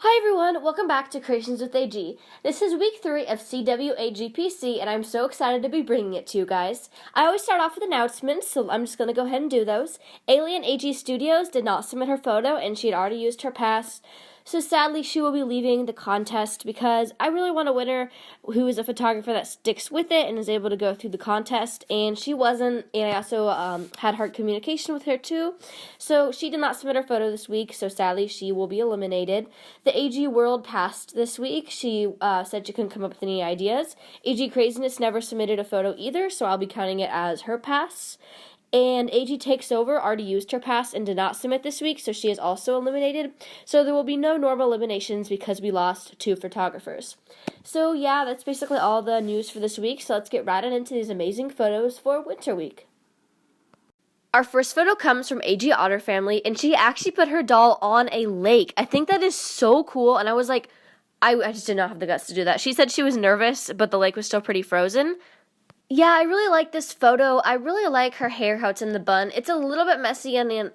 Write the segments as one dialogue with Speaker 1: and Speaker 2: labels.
Speaker 1: Hi everyone, welcome back to Creations with AG. This is week 3 of CWAGPC and I'm so excited to be bringing it to you guys. I always start off with announcements, so I'm just going to go ahead and do those. Alien AG Studios did not submit her photo and she had already used her pass. So sadly, she will be leaving the contest because I really want a winner who is a photographer that sticks with it and is able to go through the contest, and she wasn't, and I also had hard communication with her too. So she did not submit her photo this week, so sadly she will be eliminated. The AG World passed this week. She said she couldn't come up with any ideas. AG Craziness never submitted a photo either, so I'll be counting it as her pass. And AG Takes Over already used her pass and did not submit this week, so she is also eliminated. So there will be no normal eliminations because we lost 2 photographers. So yeah, that's basically all the news for this week, so let's get right on into these amazing photos for Winter Week. Our first photo comes from AG Otter Family, and she actually put her doll on a lake. I think that is so cool, and I was like, I just did not have the guts to do that. She said she was nervous, but the lake was still pretty frozen. Yeah, I really like this photo. I really like her hair, how it's in the bun. It's a little bit messy and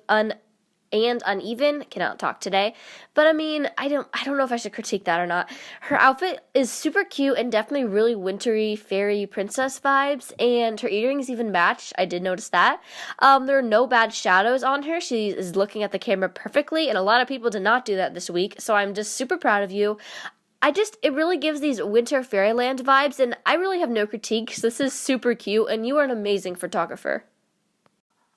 Speaker 1: uneven. Cannot talk today. But I mean, I don't know if I should critique that or not. Her outfit is super cute and definitely really wintry fairy princess vibes, and her earrings even match. I did notice that. There are no bad shadows on her. She is looking at the camera perfectly, and a lot of people did not do that this week, so I'm just super proud of you. It really gives these winter fairyland vibes, and I really have no critiques. This is super cute, and you are an amazing photographer.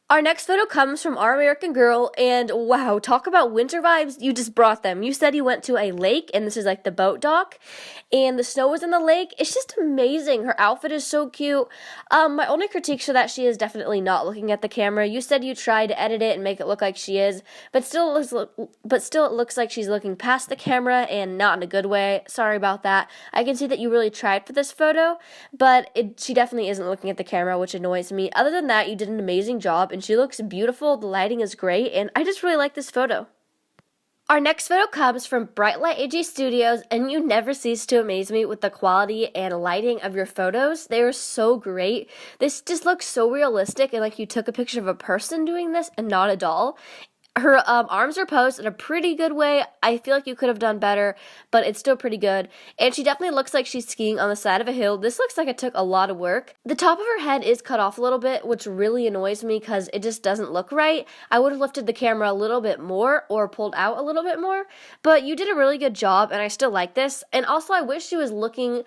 Speaker 1: Our next photo comes from Our American Girl, and wow, talk about winter vibes, you just brought them. You said you went to a lake, and this is like the boat dock, and the snow was in the lake. It's just amazing. Her outfit is so cute. My only critique for that, she is definitely not looking at the camera. You said you tried to edit it and make it look like she is, but still it looks like she's looking past the camera and not in a good way. Sorry about that. I can see that you really tried for this photo, but she definitely isn't looking at the camera, which annoys me. Other than that, you did an amazing job, and she looks beautiful. The lighting is great, and I just really like this photo. Our next photo comes from Bright Light AG Studios, and you never cease to amaze me with the quality and lighting of your photos. They are so great. This just looks so realistic, and like you took a picture of a person doing this and not a doll. Her arms are posed in a pretty good way. I feel like you could have done better, but it's still pretty good. And she definitely looks like she's skiing on the side of a hill. This looks like it took a lot of work. The top of her head is cut off a little bit, which really annoys me because it just doesn't look right. I would have lifted the camera a little bit more or pulled out a little bit more, but you did a really good job, and I still like this. And also, I wish she was looking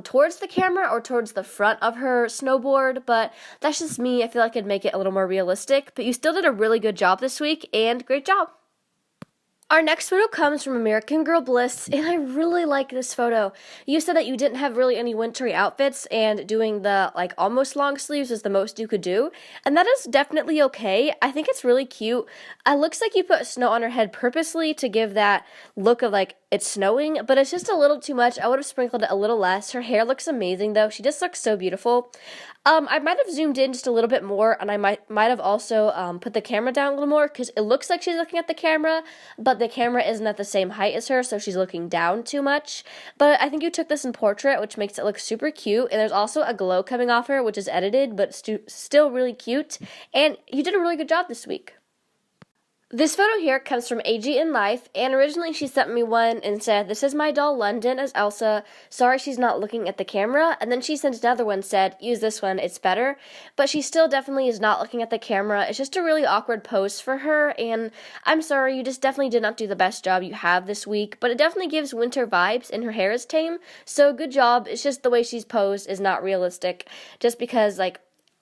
Speaker 1: towards the camera or towards the front of her snowboard, but that's just me. I feel like I'd make it a little more realistic, but you still did a really good job this week, and great job. Our next photo comes from American Girl Bliss, and I really like this photo. You said that you didn't have really any wintry outfits, and doing the almost long sleeves is the most you could do, and that is definitely okay. I think it's really cute. It looks like you put snow on her head purposely to give that look of it's snowing, but it's just a little too much. I would have sprinkled it a little less. Her hair looks amazing though. She just looks so beautiful. I might have zoomed in just a little bit more, and I might have also put the camera down a little more because it looks like she's looking at the camera, but the camera isn't at the same height as her, so she's looking down too much. But I think you took this in portrait, which makes it look super cute, and there's also a glow coming off her, which is edited, but still really cute, and you did a really good job this week. This photo here comes from AG in Life, and originally she sent me one and said, "This is my doll London as Elsa. Sorry she's not looking at the camera." And then she sent another one, said, "Use this one, it's better." But she still definitely is not looking at the camera. It's just a really awkward pose for her, and I'm sorry, you just definitely did not do the best job you have this week. But it definitely gives winter vibes, and her hair is tame, so good job. It's just the way she's posed is not realistic, just because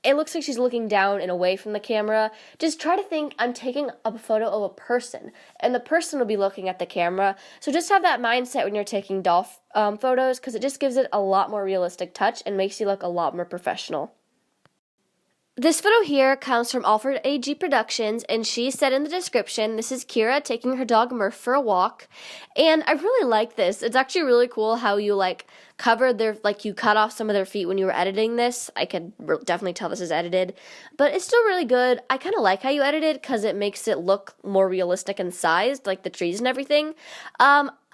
Speaker 1: it looks like she's looking down and away from the camera. Just try to think, I'm taking a photo of a person, and the person will be looking at the camera. So just have that mindset when you're taking doll photos, because it just gives it a lot more realistic touch and makes you look a lot more professional. This photo here comes from Alfred AG Productions, and she said in the description, "This is Kira taking her dog Murph for a walk." And I really like this. It's actually really cool how you covered their, you cut off some of their feet when you were editing this. I could definitely tell this is edited, but it's still really good. I kind of like how you edited because it makes it look more realistic and sized, like the trees and everything.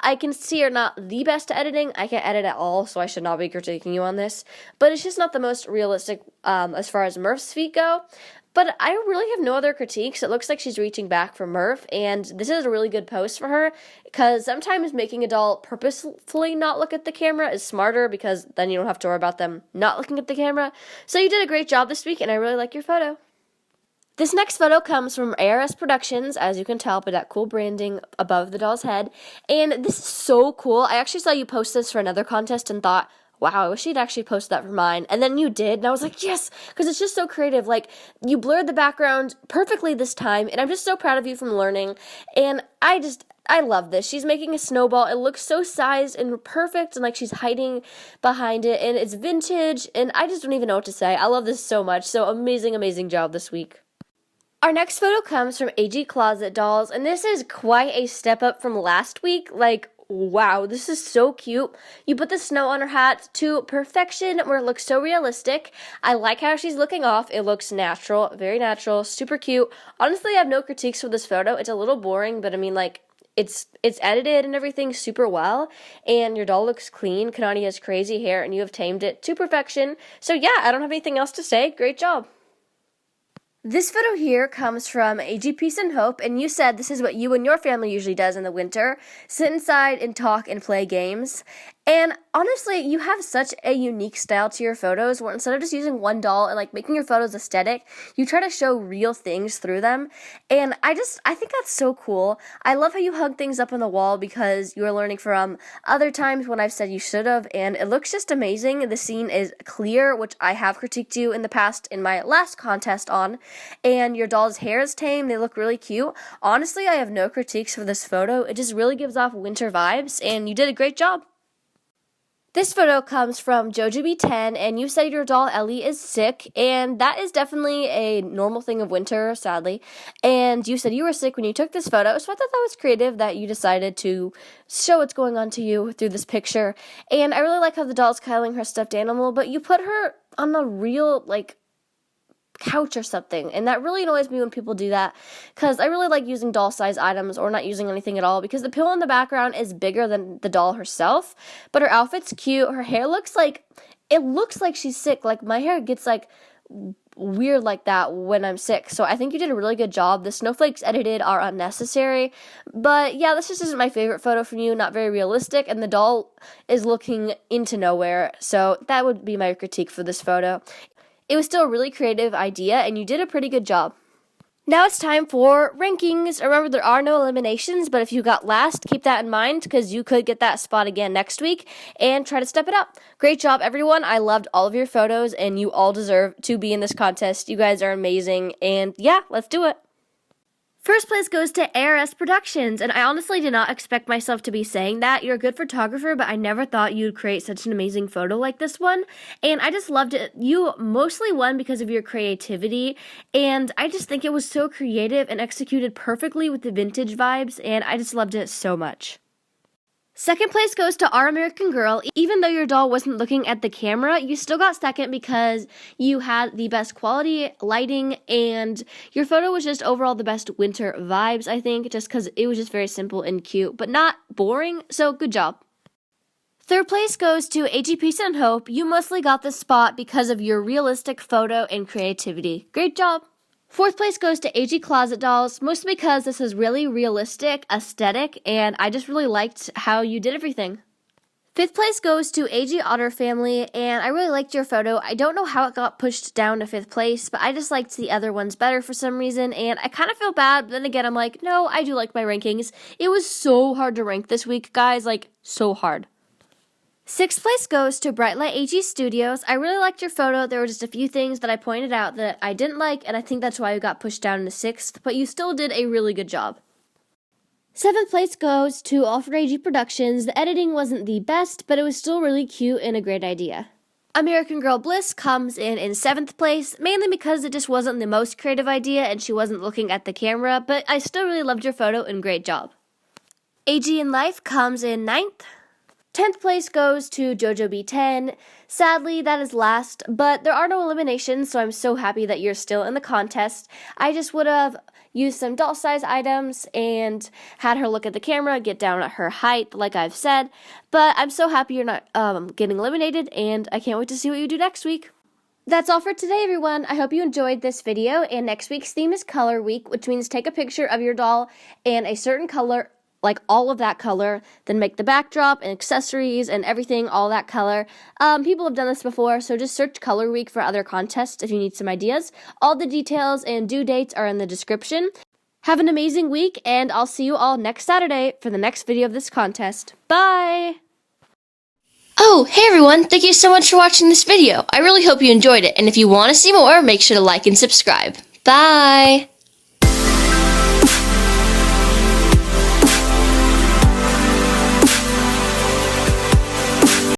Speaker 1: I can see you're not the best at editing. I can't edit at all, so I should not be critiquing you on this. But it's just not the most realistic as far as Murph's feet go. But I really have no other critiques. It looks like she's reaching back for Murph, and this is a really good post for her, because sometimes making a doll purposefully not look at the camera is smarter, because then you don't have to worry about them not looking at the camera. So you did a great job this week, and I really like your photo. This next photo comes from ARS Productions, as you can tell by that cool branding above the doll's head, and this is so cool. I actually saw you post this for another contest and thought, wow, I wish you'd actually posted that for mine. And then you did, and I was like, yes, because it's just so creative. Like, you blurred the background perfectly this time, and I'm just so proud of you from learning. And I love this. She's making a snowball. It looks so sized and perfect, and like she's hiding behind it, and it's vintage, and I just don't even know what to say. I love this so much. So amazing, amazing job this week. Our next photo comes from AG Closet Dolls, and this is quite a step up from last week. Like, wow, this is so cute. You put the snow on her hat to perfection where it looks so realistic. I like how she's looking off. It looks natural, very natural, super cute. Honestly, I have no critiques for this photo. It's a little boring, but I mean, like, it's edited and everything super well, and your doll looks clean. Kanani has crazy hair, and you have tamed it to perfection. So yeah, I don't have anything else to say. Great job. This photo here comes from AG Peace and Hope, and you said this is what you and your family usually does in the winter, sit inside and talk and play games. And honestly, you have such a unique style to your photos where instead of just using one doll and like making your photos aesthetic, you try to show real things through them. And I think that's so cool. I love how you hug things up on the wall because you are learning from other times when I've said you should have, and it looks just amazing. The scene is clear, which I have critiqued you in the past in my last contest on, and your doll's hair is tame. They look really cute. Honestly, I have no critiques for this photo. It just really gives off winter vibes, and you did a great job. This photo comes from JoJoB10, and you said your doll Ellie is sick, and that is definitely a normal thing of winter, sadly. And you said you were sick when you took this photo, so I thought that was creative that you decided to show what's going on to you through this picture. And I really like how the doll's cuddling her stuffed animal, but you put her on a real, like, couch or something, and that really annoys me when people do that, because I really like using doll size items or not using anything at all, because the pillow in the background is bigger than the doll herself, but her outfit's cute. Her hair looks like she's sick. Like, my hair gets like weird like that when I'm sick, so I think you did a really good job. The snowflakes edited are unnecessary, but yeah, this just isn't my favorite photo from you. Not very realistic, and the doll is looking into nowhere, so that would be my critique for this photo. It was still a really creative idea, and you did a pretty good job. Now it's time for rankings. Remember, there are no eliminations, but if you got last, keep that in mind, because you could get that spot again next week, and try to step it up. Great job, everyone. I loved all of your photos, and you all deserve to be in this contest. You guys are amazing, and yeah, let's do it. First place goes to ARS Productions, and I honestly did not expect myself to be saying that. You're a good photographer, but I never thought you'd create such an amazing photo like this one, and I just loved it. You mostly won because of your creativity, and I just think it was so creative and executed perfectly with the vintage vibes, and I just loved it so much. Second place goes to Our American Girl. Even though your doll wasn't looking at the camera, you still got second because you had the best quality lighting, and your photo was just overall the best winter vibes, I think, just because it was just very simple and cute, but not boring, so good job. Third place goes to AG Peace and Hope. You mostly got this spot because of your realistic photo and creativity. Great job. Fourth place goes to AG Closet Dolls, mostly because this is really realistic, aesthetic, and I just really liked how you did everything. Fifth place goes to AG Otter Family, and I really liked your photo. I don't know how it got pushed down to fifth place, but I just liked the other ones better for some reason, and I kind of feel bad, but then again, I'm like, no, I do like my rankings. It was so hard to rank this week, guys, like, so hard. Sixth place goes to Brightlight AG Studios. I really liked your photo. There were just a few things that I pointed out that I didn't like, and I think that's why you got pushed down into sixth, but you still did a really good job. Seventh place goes to Alfred AG Productions. The editing wasn't the best, but it was still really cute and a great idea. American Girl Bliss comes in seventh place, mainly because it just wasn't the most creative idea and she wasn't looking at the camera, but I still really loved your photo and great job. AG in Life comes in ninth. 10th place goes to JoJoB10. Sadly, that is last, but there are no eliminations, so I'm so happy that you're still in the contest. I just would have used some doll size items and had her look at the camera, get down at her height, like I've said, but I'm so happy you're not getting eliminated, and I can't wait to see what you do next week. That's all for today, everyone. I hope you enjoyed this video, and next week's theme is Color Week, which means take a picture of your doll in a certain color, like all of that color, then make the backdrop and accessories and everything all that color. People have done this before, so just search Color Week for other contests if you need some ideas. All the details and due dates are in the description. Have an amazing week, and I'll see you all next Saturday for the next video of this contest. Bye!
Speaker 2: Oh, hey everyone, thank you so much for watching this video. I really hope you enjoyed it, and if you want to see more, make sure to like and subscribe. Bye!